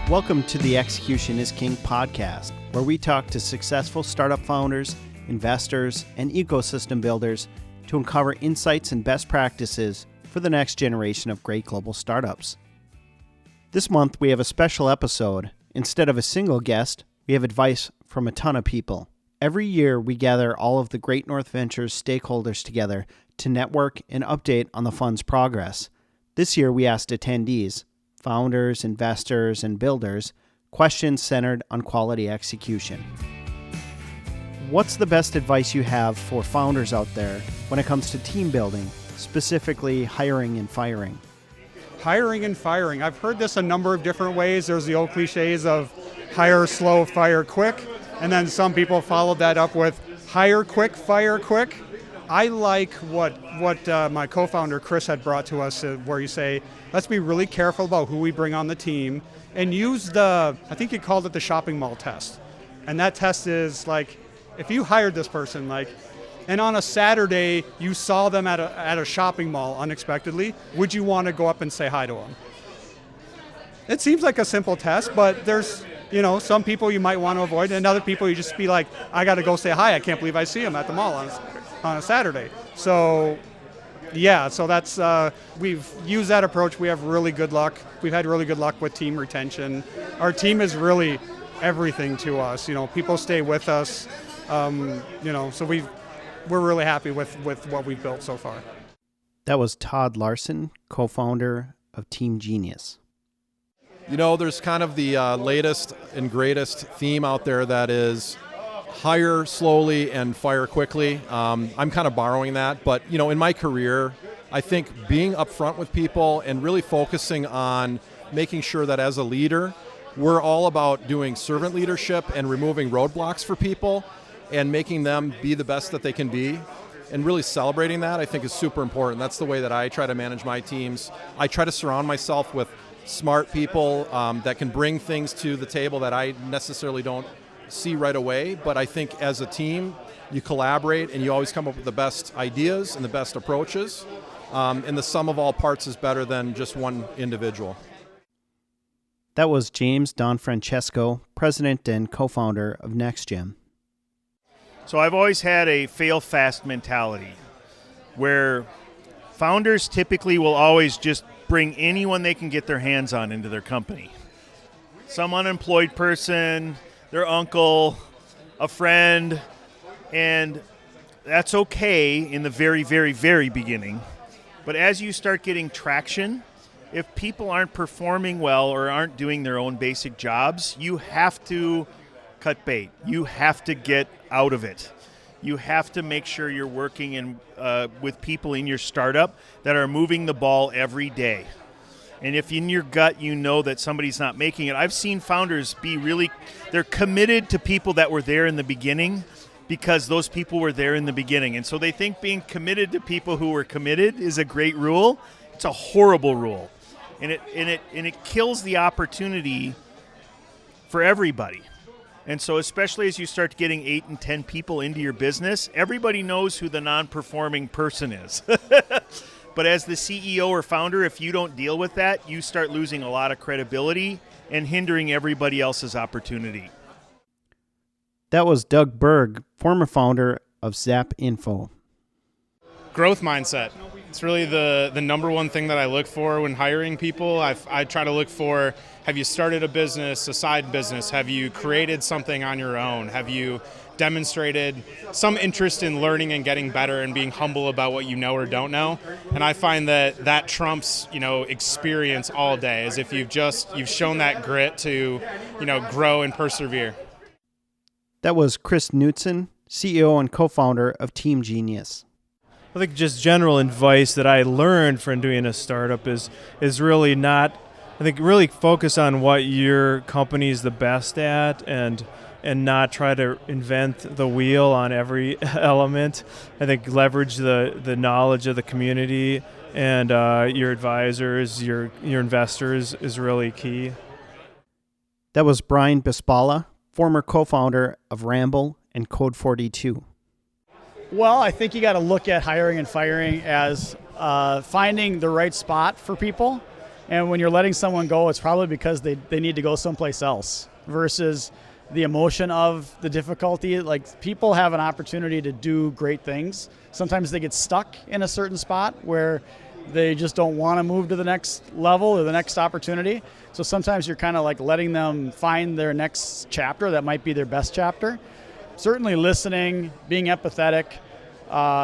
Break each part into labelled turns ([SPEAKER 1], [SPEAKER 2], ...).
[SPEAKER 1] Welcome to the Execution is King podcast, where we talk to successful startup founders, investors, and ecosystem builders to uncover insights and best practices for the next generation of great global startups. This month, we have a special episode. Instead of a single guest, we have advice from a ton of people. Every year, we gather all of the Great North Ventures stakeholders together to network and update on the fund's progress. This year, we asked attendees, founders, investors, and builders, questions centered on quality execution. What's the best advice you have for founders out there when it comes to team building, specifically hiring and firing?
[SPEAKER 2] Hiring and firing. I've heard this a number of different ways. There's the old cliches of hire slow, fire quick, and then some people followed that up with hire quick, fire quick. I like what my co-founder Chris had brought to us, where you say, let's be really careful about who we bring on the team and use I think he called it the shopping mall test. And that test is like, if you hired this person, and on a Saturday you saw them at a shopping mall unexpectedly, would you want to go up and say hi to them? It seems like a simple test, but there's, some people you might want to avoid, and other people you just be like, I got to go say hi. I can't believe I see him at the mall on a Saturday. So that's, we've used that approach. We have really good luck. We've had really good luck with team retention. Our team is really everything to us. People stay with us. So we're really happy with what we've built so far.
[SPEAKER 1] That was Todd Larson, co-founder of Team Genius.
[SPEAKER 3] There's kind of the latest and greatest theme out there that is hire slowly and fire quickly. I'm kind of borrowing that, but in my career, I think being upfront with people and really focusing on making sure that as a leader, we're all about doing servant leadership and removing roadblocks for people and making them be the best that they can be. And really celebrating that, I think, is super important. That's the way that I try to manage my teams. I try to surround myself with smart people that can bring things to the table that I necessarily don't see right away. But I think as a team, you collaborate and you always come up with the best ideas and the best approaches. And the sum of all parts is better than just one individual.
[SPEAKER 1] That was James Donfrancesco, president and co-founder of NextGen.
[SPEAKER 4] So I've always had a fail fast mentality where founders typically will always just bring anyone they can get their hands on into their company. Some unemployed person, their uncle, a friend, and that's okay in the very, very, very beginning. But as you start getting traction, if people aren't performing well or aren't doing their own basic jobs, you have to cut bait. You have to get out of it. You have to make sure you're working with people in your startup that are moving the ball every day. And if in your gut you know that somebody's not making it, I've seen founders they're committed to people that were there in the beginning because those people were there in the beginning. And so they think being committed to people who were committed is a great rule. It's a horrible rule. And it kills the opportunity for everybody. And so especially as you start getting 8 and 10 people into your business, everybody knows who the non-performing person is. But as the CEO or founder, if you don't deal with that, you start losing a lot of credibility and hindering everybody else's opportunity.
[SPEAKER 1] That was Doug Berg, former founder of Zap Info.
[SPEAKER 5] Growth mindset. It's really the number one thing that I look for when hiring people. I try to look for, have you started a business, a side business? Have you created something on your own? Have you demonstrated some interest in learning and getting better and being humble about what you know or don't know? And I find that trumps, experience all day, as if you've shown that grit to, grow and persevere.
[SPEAKER 1] That was Chris Knutson, CEO and co-founder of Team Genius.
[SPEAKER 6] I think just general advice that I learned from doing a startup is really really focus on what your company is the best at and not try to invent the wheel on every element. I think leverage the knowledge of the community and your advisors, your investors is really key.
[SPEAKER 1] That was Brian Bispala, former co-founder of Ramble and Code 42.
[SPEAKER 7] Well, I think you got to look at hiring and firing as finding the right spot for people And when you're letting someone go, it's probably because they need to go someplace else versus the emotion of the difficulty. Like, people have an opportunity to do great things. Sometimes they get stuck in a certain spot where they just don't want to move to the next level or the next opportunity. So sometimes you're kind of like letting them find their next chapter that might be their best chapter. Certainly listening, being empathetic.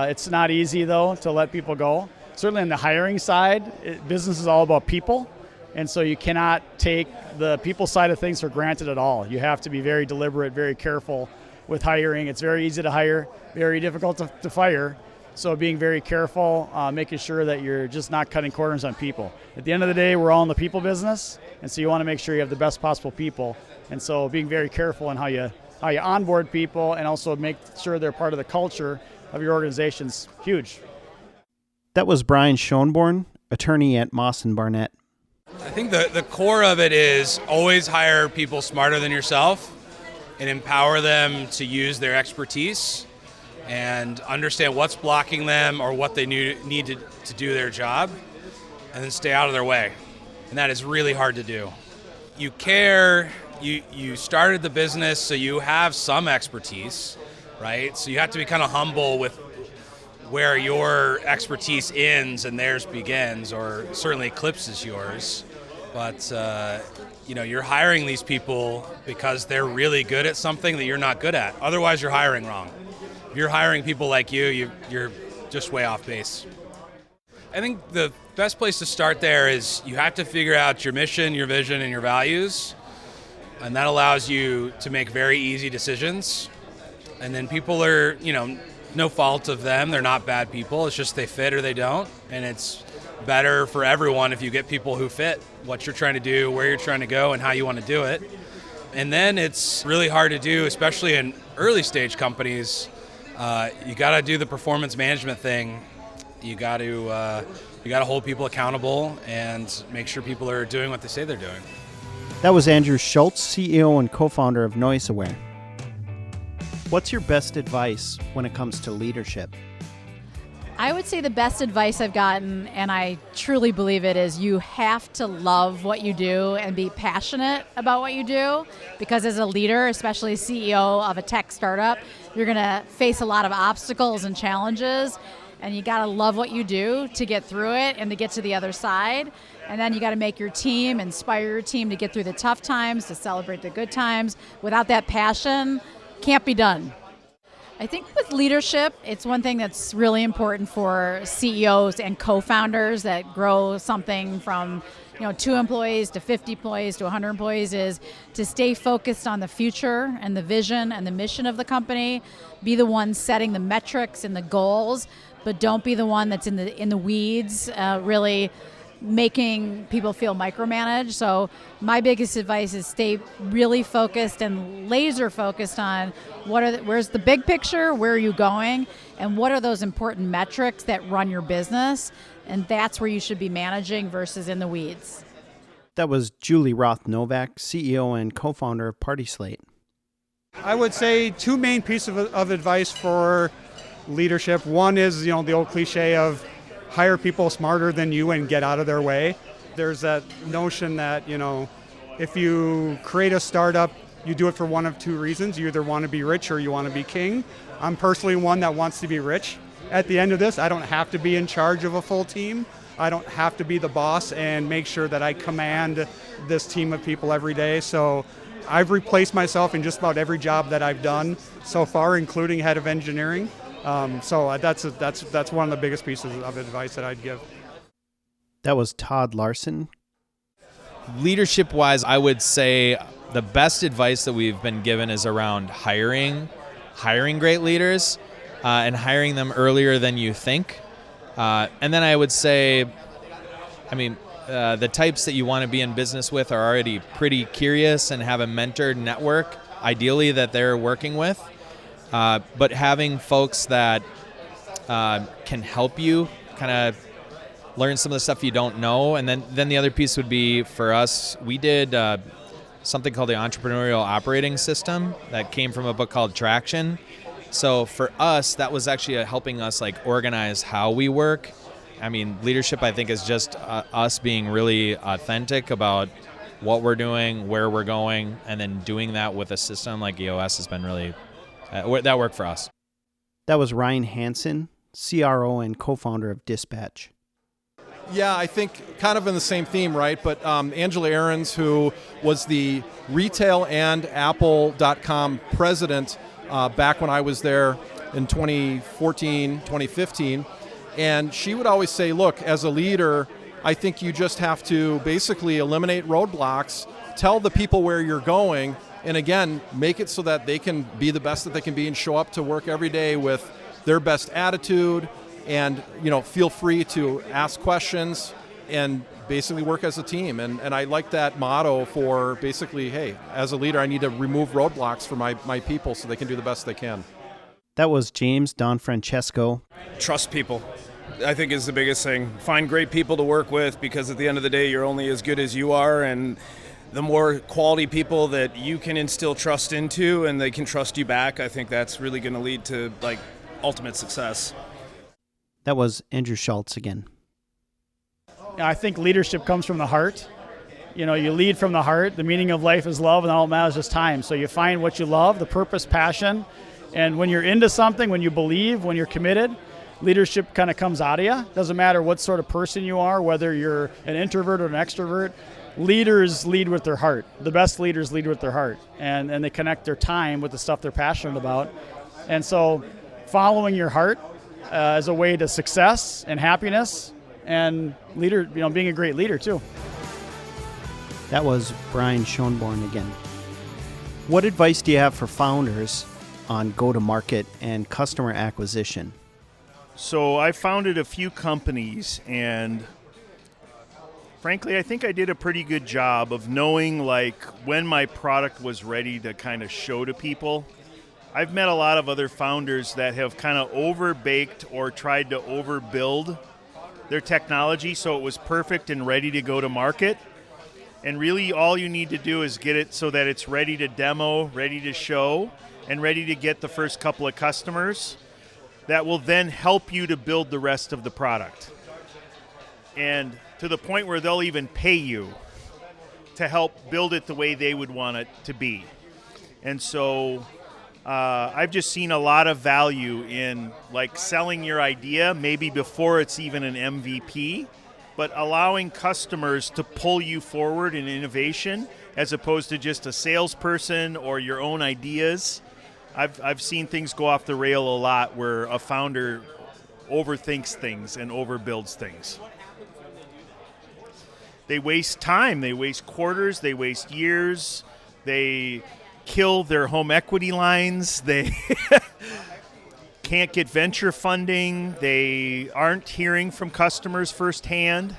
[SPEAKER 7] It's not easy, though, to let people go. Certainly on the hiring side, business is all about people. And so you cannot take the people side of things for granted at all. You have to be very deliberate, very careful with hiring. It's very easy to hire, very difficult to fire. So being very careful, making sure that you're just not cutting corners on people. At the end of the day, we're all in the people business, and so you want to make sure you have the best possible people. And so being very careful in how you onboard people and also make sure they're part of the culture of your organization's huge.
[SPEAKER 1] That was Brian Schoenborn, attorney at Moss & Barnett.
[SPEAKER 8] I think the core of it is always hire people smarter than yourself and empower them to use their expertise and understand what's blocking them or what they need to do their job, and then stay out of their way. And that is really hard to do. You care, you started the business, so you have some expertise, right? So you have to be kind of humble with where your expertise ends and theirs begins, or certainly eclipses yours. But you're hiring these people because they're really good at something that you're not good at. Otherwise, you're hiring wrong. If you're hiring people like you're just way off base. I think the best place to start there is you have to figure out your mission, your vision, and your values, and that allows you to make very easy decisions. And then people are, no fault of them. They're not bad people. It's just they fit or they don't. And it's better for everyone if you get people who fit what you're trying to do, where you're trying to go, and how you want to do it. And then it's really hard to do, especially in early stage companies. You got to do the performance management thing. You got to hold people accountable and make sure people are doing what they say they're doing.
[SPEAKER 1] That was Andrew Schultz, CEO and co-founder of NoiseAware. What's your best advice when it comes to leadership?
[SPEAKER 9] I would say the best advice I've gotten, and I truly believe it, is you have to love what you do and be passionate about what you do, because as a leader, especially CEO of a tech startup, you're going to face a lot of obstacles and challenges, and you got to love what you do to get through it and to get to the other side. And then you got to make your team, inspire your team to get through the tough times, to celebrate the good times. Without that passion, can't be done. I think with leadership, it's one thing that's really important for CEOs and co-founders that grow something from 2 employees to 50 employees to 100 employees, is to stay focused on the future and the vision and the mission of the company. Be the one setting the metrics and the goals, but don't be the one that's in the weeds, really making people feel micromanaged. So my biggest advice is stay really focused and laser focused on where's the big picture, where are you going, and what are those important metrics that run your business, and that's where you should be managing versus in the weeds.
[SPEAKER 1] That was Julie Roth-Novak, CEO and co-founder of Party Slate.
[SPEAKER 2] I would say 2 main pieces of advice for leadership. One is, the old cliche of hire people smarter than you and get out of their way. There's that notion that, if you create a startup, you do it for one of 2 reasons. You either want to be rich or you want to be king. I'm personally one that wants to be rich. At the end of this, I don't have to be in charge of a full team. I don't have to be the boss and make sure that I command this team of people every day. So I've replaced myself in just about every job that I've done so far, including head of engineering. So that's one of the biggest pieces of advice that I'd give.
[SPEAKER 1] That was Todd Larson.
[SPEAKER 10] Leadership-wise, I would say the best advice that we've been given is around hiring great leaders and hiring them earlier than you think. And then I would say, the types that you want to be in business with are already pretty curious and have a mentored network, ideally, that they're working with. But having folks that can help you kind of learn some of the stuff you don't know. And then the other piece would be, for us, we did something called the Entrepreneurial Operating System that came from a book called Traction. So for us, that was actually helping us organize how we work I mean, leadership, I think, is just us being really authentic about what we're doing, where we're going, and then doing that with a system like EOS has been really, that worked for us.
[SPEAKER 1] That was Ryan Hansen, CRO and co-founder of Dispatch.
[SPEAKER 3] Yeah, I think kind of in the same theme, right? But Angela Ahrens, who was the retail and Apple.com president back when I was there in 2014, 2015, and she would always say, look, as a leader, I think you just have to basically eliminate roadblocks, tell the people where you're going, and again, make it so that they can be the best that they can be and show up to work every day with their best attitude, and feel free to ask questions and basically work as a team. And I like that motto for basically, hey, as a leader, I need to remove roadblocks for my people so they can do the best they can.
[SPEAKER 1] That was James Donfrancesco.
[SPEAKER 11] Trust people, I think, is the biggest thing. Find great people to work with, because at the end of the day, you're only as good as you are, and the more quality people that you can instill trust into and they can trust you back, I think that's really going to lead to ultimate success.
[SPEAKER 1] That was Andrew Schultz again.
[SPEAKER 7] I think leadership comes from the heart. You lead from the heart. The meaning of life is love, and all that matters is time. So you find what you love, the purpose, passion, and when you're into something, when you believe, when you're committed, leadership kind of comes out of you. Doesn't matter what sort of person you are, whether you're an introvert or an extrovert. Leaders lead with their heart. The best leaders lead with their heart, and they connect their time with the stuff they're passionate about. And so following your heart is a way to success and happiness, and being a great leader too.
[SPEAKER 1] That was Brian Schoenborn again. What advice do you have for founders on go-to-market and customer acquisition?
[SPEAKER 4] So I founded a few companies, and frankly, I think I did a pretty good job of knowing when my product was ready to kind of show to people. I've met a lot of other founders that have kind of overbaked or tried to overbuild their technology so it was perfect and ready to go to market. And really all you need to do is get it so that it's ready to demo, ready to show, and ready to get the first couple of customers that will then help you to build the rest of the product. And to the point where they'll even pay you to help build it the way they would want it to be. And so I've just seen a lot of value in selling your idea maybe before it's even an MVP, but allowing customers to pull you forward in innovation as opposed to just a salesperson or your own ideas. I've seen things go off the rail a lot where a founder overthinks things and overbuilds things. They waste time, they waste quarters, they waste years, they kill their home equity lines, they can't get venture funding, they aren't hearing from customers firsthand,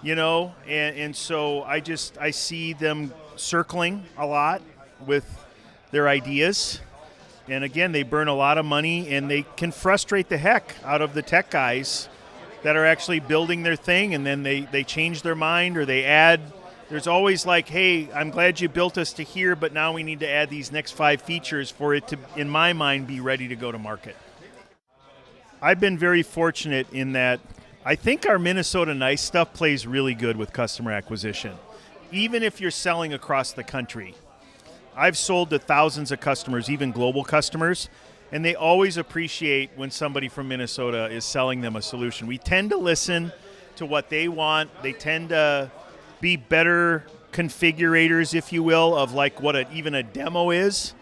[SPEAKER 4] and so I see them circling a lot with their ideas. And again, they burn a lot of money, and they can frustrate the heck out of the tech guys that are actually building their thing, and then they change their mind or they add. There's always hey, I'm glad you built us to here, but now we need to add these next 5 features for it to, in my mind, be ready to go to market. I've been very fortunate in that I think our Minnesota Nice stuff plays really good with customer acquisition, even if you're selling across the country. I've sold to thousands of customers, even global customers, and they always appreciate when somebody from Minnesota is selling them a solution. We tend to listen to what they want. They tend to be better configurators, if you will, of what even a demo is.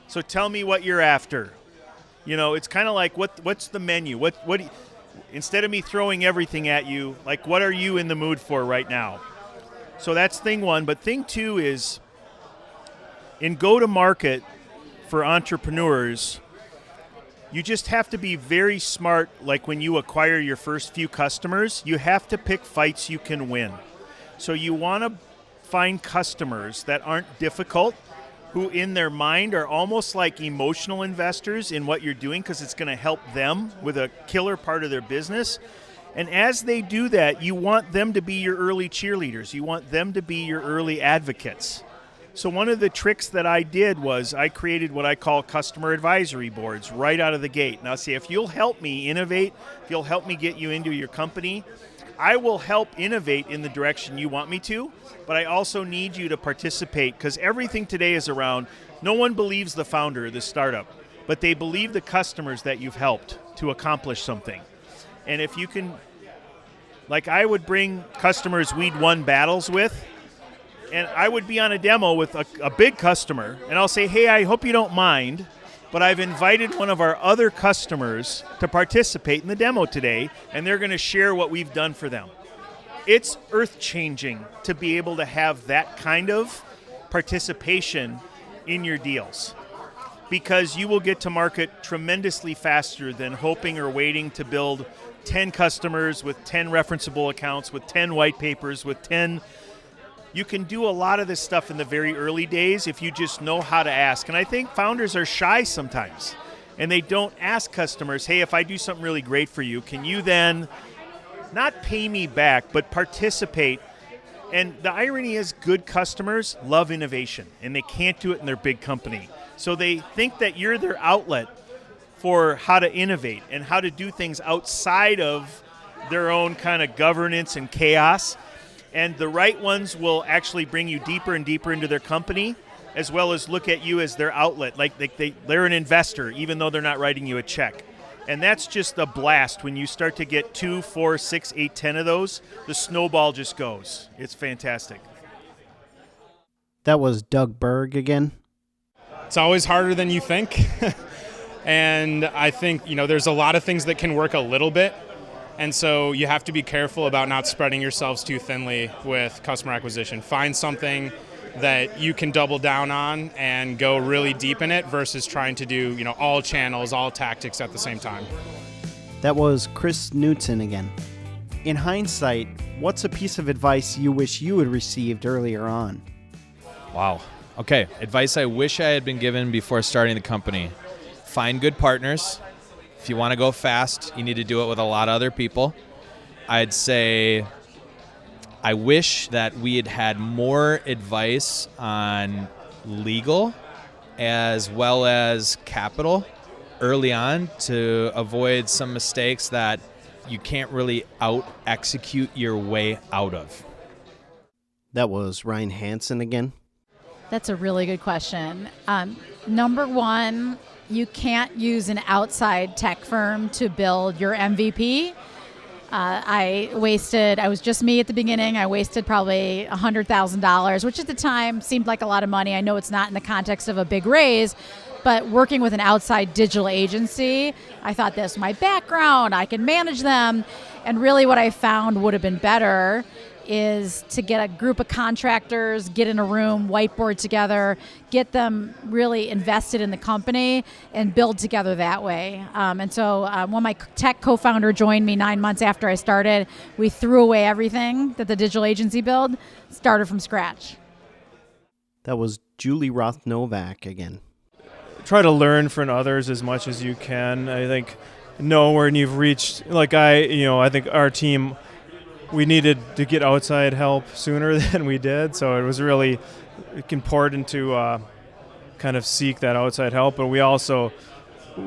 [SPEAKER 4] So tell me what you're after. It's kind of what's the menu? Instead of me throwing everything at you, what are you in the mood for right now? So that's thing one. But thing two is, in go-to-market for entrepreneurs, you just have to be very smart. When you acquire your first few customers, you have to pick fights you can win. So you want to find customers that aren't difficult, who in their mind are almost like emotional investors in what you're doing, because it's going to help them with a killer part of their business. And as they do that, you want them to be your early cheerleaders. You want them to be your early advocates. So one of the tricks that I did was I created what I call customer advisory boards right out of the gate. Now, see, if you'll help me innovate, if you'll help me get you into your company, I will help innovate in the direction you want me to, but I also need you to participate, because everything today is around, no one believes the founder of the startup, but they believe the customers that you've helped to accomplish something. And if you can, like I would bring customers we'd won battles with, and I would be on a demo with a big customer, and I'll say, hey, I hope you don't mind, but I've invited one of our other customers to participate in the demo today, and they're going to share what we've done for them. It's earth-changing to be able to have that kind of participation in your deals, because you will get to market tremendously faster than hoping or waiting to build 10 customers with 10 referenceable accounts, with 10 white papers, with 10... You can do a lot of this stuff in the very early days if you just know how to ask. And I think founders are shy sometimes, and they don't ask customers, hey, if I do something really great for you, can you then not pay me back, but participate? And the irony is good customers love innovation, and they can't do it in their big company. So they think that you're their outlet for how to innovate and how to do things outside of their own kind of governance and chaos. And the right ones will actually bring you deeper and deeper into their company, as well as look at you as their outlet. Like they're an investor, even though they're not writing you a check. And that's just a blast. When you start to get 2, 4, 6, 8, 10 of those, the snowball just goes. It's fantastic.
[SPEAKER 1] That was Doug Berg again.
[SPEAKER 5] It's always harder than you think. And I think, there's a lot of things that can work a little bit. And so you have to be careful about not spreading yourselves too thinly with customer acquisition. Find something that you can double down on and go really deep in it versus trying to do, all channels, all tactics at the same time.
[SPEAKER 1] That was Chris Knudsen again. In hindsight, what's a piece of advice you wish you had received earlier on?
[SPEAKER 10] Wow. Okay, advice I wish I had been given before starting the company. Find good partners. If you want to go fast, you need to do it with a lot of other people. I'd say I wish that we had had more advice on legal as well as capital early on to avoid some mistakes that you can't really out-execute your way out of.
[SPEAKER 1] That was Ryan Hansen again.
[SPEAKER 9] That's a really good question. Number one, you can't use an outside tech firm to build your MVP. I was just me at the beginning. I wasted probably $100,000, which at the time seemed like a lot of money. I know it's not in the context of a big raise, but working with an outside digital agency, I thought this is my background, I can manage them. And really what I found would have been better is to get a group of contractors, get in a room, whiteboard together, get them really invested in the company and build together that way. And so when my tech co-founder joined me 9 months after I started, we threw away everything that the digital agency built, started from scratch.
[SPEAKER 1] That was Julie Roth-Novak again.
[SPEAKER 6] Try to learn from others as much as you can. I think know when you've reached, I think our team, we needed to get outside help sooner than we did, so it was really important to kind of seek that outside help. But we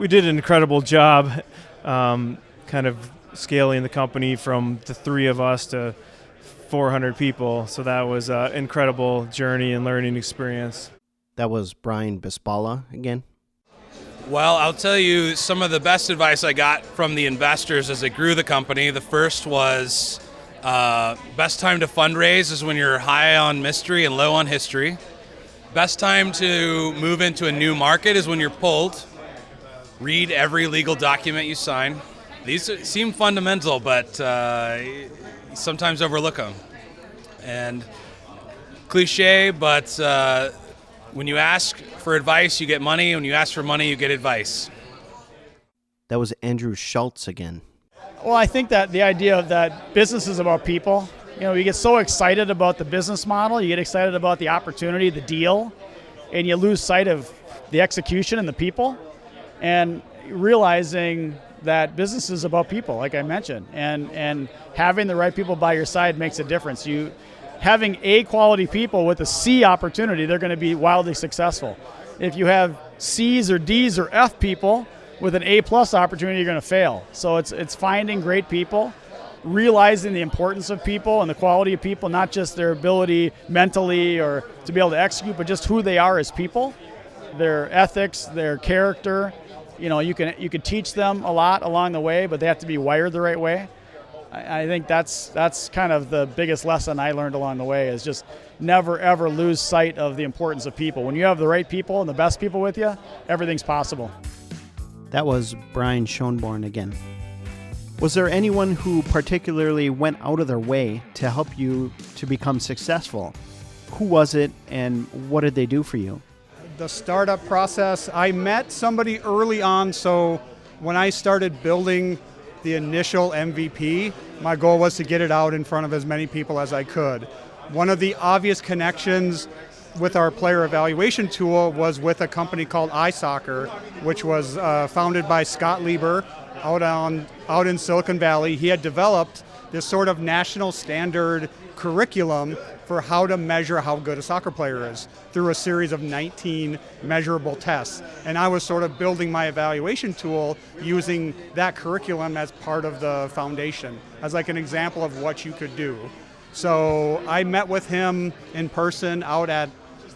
[SPEAKER 6] did an incredible job kind of scaling the company from the 3 of us to 400 people, so that was an incredible journey and learning experience.
[SPEAKER 1] That was Brian Bispala again.
[SPEAKER 8] Well, I'll tell you some of the best advice I got from the investors as they grew the company. The first was best time to fundraise is when you're high on mystery and low on history. Best time to move into a new market is when you're pulled. Read every legal document you sign. These seem fundamental, but sometimes overlook them. And cliche, but when you ask for advice, you get money. When you ask for money, you get advice.
[SPEAKER 1] That was Andrew Schultz again.
[SPEAKER 7] Well, I think that the idea of that business is about people. You get so excited about the business model, you get excited about the opportunity, the deal, and you lose sight of the execution and the people. And realizing that business is about people, like I mentioned, and having the right people by your side makes a difference. having A quality people with a C opportunity, they're going to be wildly successful. If you have C's or D's or F people with an A plus opportunity, you're going to fail. So it's finding great people, realizing the importance of people and the quality of people, not just their ability mentally or to be able to execute, but just who they are as people, their ethics, their character. You know, you can teach them a lot along the way, but they have to be wired the right way. I think that's kind of the biggest lesson I learned along the way, is just never ever lose sight of the importance of people. When you have the right people and the best people with you, everything's possible.
[SPEAKER 1] That was Brian Schoenborn again. Was there anyone who particularly went out of their way to help you to become successful? Who was it, and what did they do for you?
[SPEAKER 2] The startup process, I met somebody early on, so when I started building the initial MVP, my goal was to get it out in front of as many people as I could. One of the obvious connections with our player evaluation tool was with a company called iSoccer, which was founded by Scott Lieber out in Silicon Valley. He had developed this sort of national standard curriculum for how to measure how good a soccer player is through a series of 19 measurable tests. And I was sort of building my evaluation tool using that curriculum as part of the foundation, as like an example of what you could do. So I met with him in person out at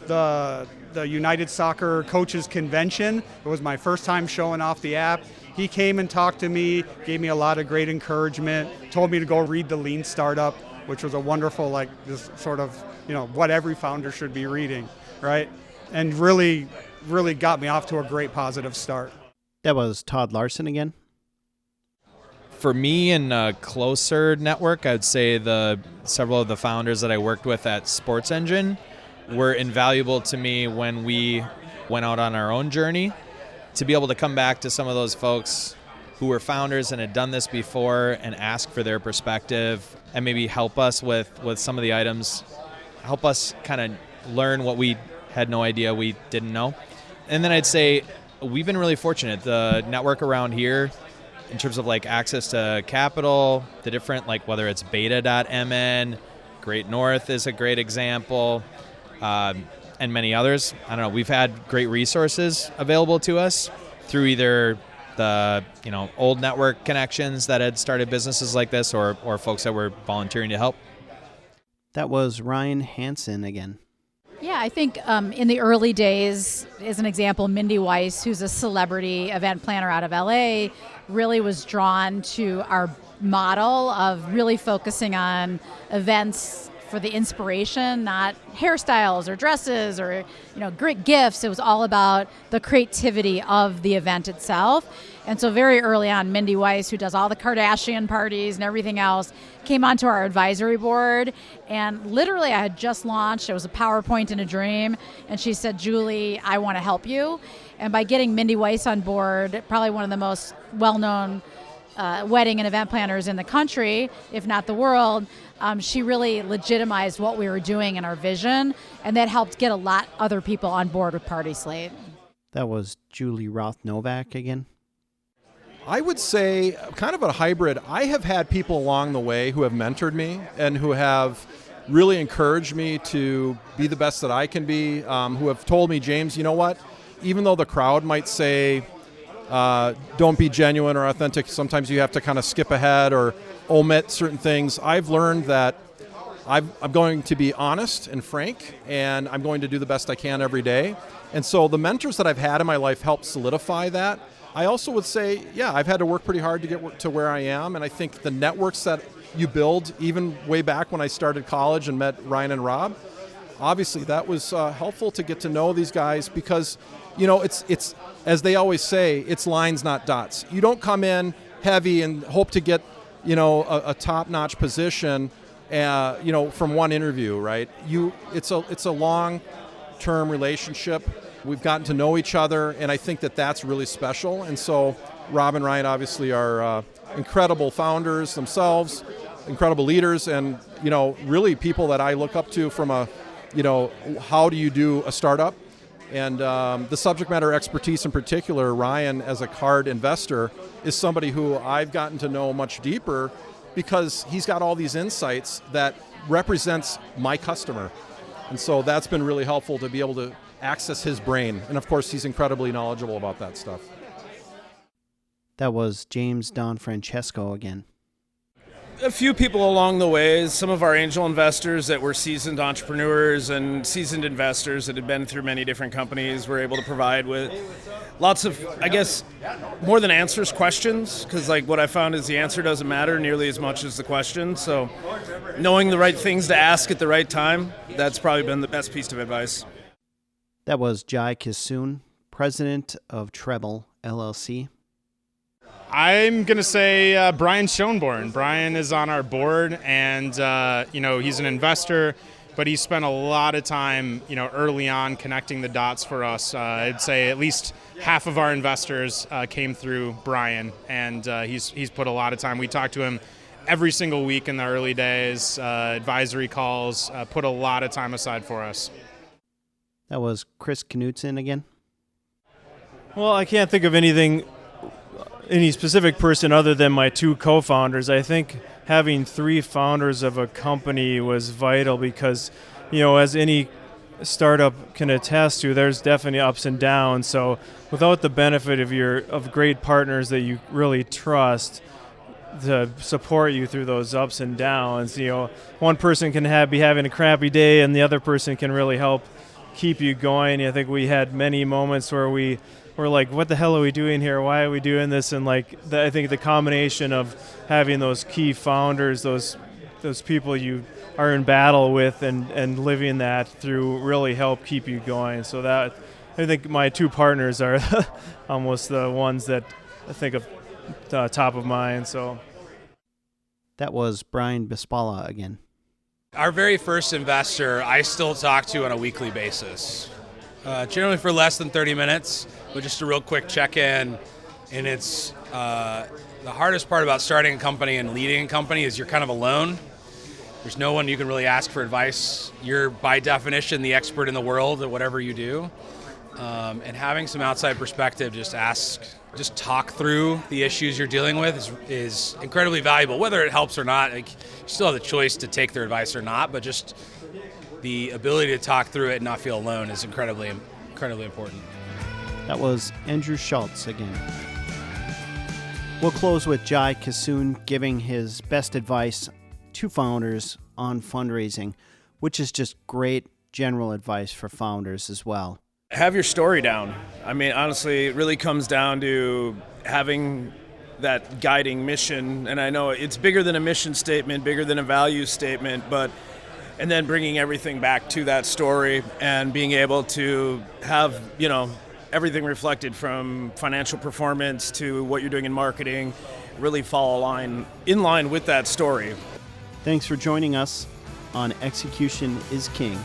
[SPEAKER 2] the United Soccer Coaches Convention. It was my first time showing off the app. He came and talked to me, gave me a lot of great encouragement, told me to go read the Lean Startup, which was a wonderful, like, this sort of, you know, what every founder should be reading, right? And really, really got me off to a great positive start.
[SPEAKER 1] That was Todd Larson again.
[SPEAKER 10] For me, in a closer network, I would say several of the founders that I worked with at Sports Engine were invaluable to me when we went out on our own journey. To be able to come back to some of those folks who were founders and had done this before and ask for their perspective and maybe help us with some of the items, help us kind of learn what we had no idea we didn't know. And then I'd say we've been really fortunate. The network around here, in terms of like access to capital, the different, like whether it's beta.mn, Great North is a great example, and many others. I don't know, we've had great resources available to us through either the old network connections that had started businesses like this or folks that were volunteering to help.
[SPEAKER 1] That was Ryan Hansen again.
[SPEAKER 9] Yeah, I think in the early days, as an example, Mindy Weiss, who's a celebrity event planner out of LA, really was drawn to our model of really focusing on events for the inspiration, not hairstyles or dresses or great gifts. It was all about the creativity of the event itself. And so very early on, Mindy Weiss, who does all the Kardashian parties and everything else, came onto our advisory board. And literally I had just launched. It was a PowerPoint in a dream. And she said, "Julie, I want to help you." And by getting Mindy Weiss on board, probably one of the most well-known wedding and event planners in the country, if not the world, she really legitimized what we were doing and our vision, and that helped get a lot other people on board with Party Slate.
[SPEAKER 1] That was Julie Roth-Novak again.
[SPEAKER 3] I would say kind of a hybrid. I have had people along the way who have mentored me and who have really encouraged me to be the best that I can be, who have told me, "James, you know what? Even though the crowd might say, don't be genuine or authentic, sometimes you have to kind of skip ahead or omit certain things." I've learned that I'm going to be honest and frank, and I'm going to do the best I can every day. And so the mentors that I've had in my life help solidify that. I also would say, yeah, I've had to work pretty hard to get to where I am, and I think the networks that you build, even way back when I started college and met Ryan and Rob, obviously that was helpful to get to know these guys because, it's as they always say, it's lines, not dots. You don't come in heavy and hope to get, a top-notch position, from one interview, right? It's a long-term relationship. We've gotten to know each other, and I think that that's really special. And so Rob and Ryan obviously are incredible founders themselves, incredible leaders, and, really people that I look up to from how do you do a startup? And the subject matter expertise in particular, Ryan as a card investor is somebody who I've gotten to know much deeper because he's got all these insights that represents my customer. And so that's been really helpful to be able to access his brain. And of course, he's incredibly knowledgeable about that stuff.
[SPEAKER 1] That was James Don Francesco again.
[SPEAKER 11] A few people along the way, some of our angel investors that were seasoned entrepreneurs and seasoned investors that had been through many different companies, were able to provide with lots of, I guess, more than answers, questions, because like what I found is the answer doesn't matter nearly as much as the question. So knowing the right things to ask at the right time, that's probably been the best piece of advice.
[SPEAKER 1] That was Jai Kissoon, president of Treble LLC.
[SPEAKER 5] I'm going to say Brian Schoenborn. Brian is on our board, and he's an investor, but he spent a lot of time early on connecting the dots for us. I'd say at least half of our investors came through Brian, and he's put a lot of time. We talked to him every single week in the early days, advisory calls, put a lot of time aside for us.
[SPEAKER 1] That was Chris Knutson again.
[SPEAKER 6] Well, I can't think of any specific person other than my two co-founders. I think having three founders of a company was vital because, as any startup can attest to, there's definitely ups and downs. So without the benefit of great partners that you really trust to support you through those ups and downs, one person can be having a crappy day and the other person can really help keep you going. I think we had many moments where we're like, what the hell are we doing here? Why are we doing this? And I think the combination of having those key founders, those people you are in battle with and living that through really help keep you going. So that, I think my two partners are almost the ones that I think of top of mind. So
[SPEAKER 1] that was Brian Bispala again.
[SPEAKER 8] Our very first investor, I still talk to on a weekly basis, generally for less than 30 minutes, but just a real quick check-in. And it's the hardest part about starting a company and leading a company is you're kind of alone. There's no one you can really ask for advice. You're, by definition, the expert in the world at whatever you do. And having some outside perspective, just talk through the issues you're dealing with is incredibly valuable. Whether it helps or not, you still have the choice to take their advice or not, but just the ability to talk through it and not feel alone is incredibly important.
[SPEAKER 1] That was Andrew Schultz again. We'll close with Jai Kissoon giving his best advice to founders on fundraising, which is just great general advice for founders as well.
[SPEAKER 11] Have your story down. I mean, honestly, it really comes down to having that guiding mission. And I know it's bigger than a mission statement, bigger than a value statement, and then bringing everything back to that story and being able to have, everything reflected from financial performance to what you're doing in marketing, really fall in line with that story.
[SPEAKER 1] Thanks for joining us on Execution is King.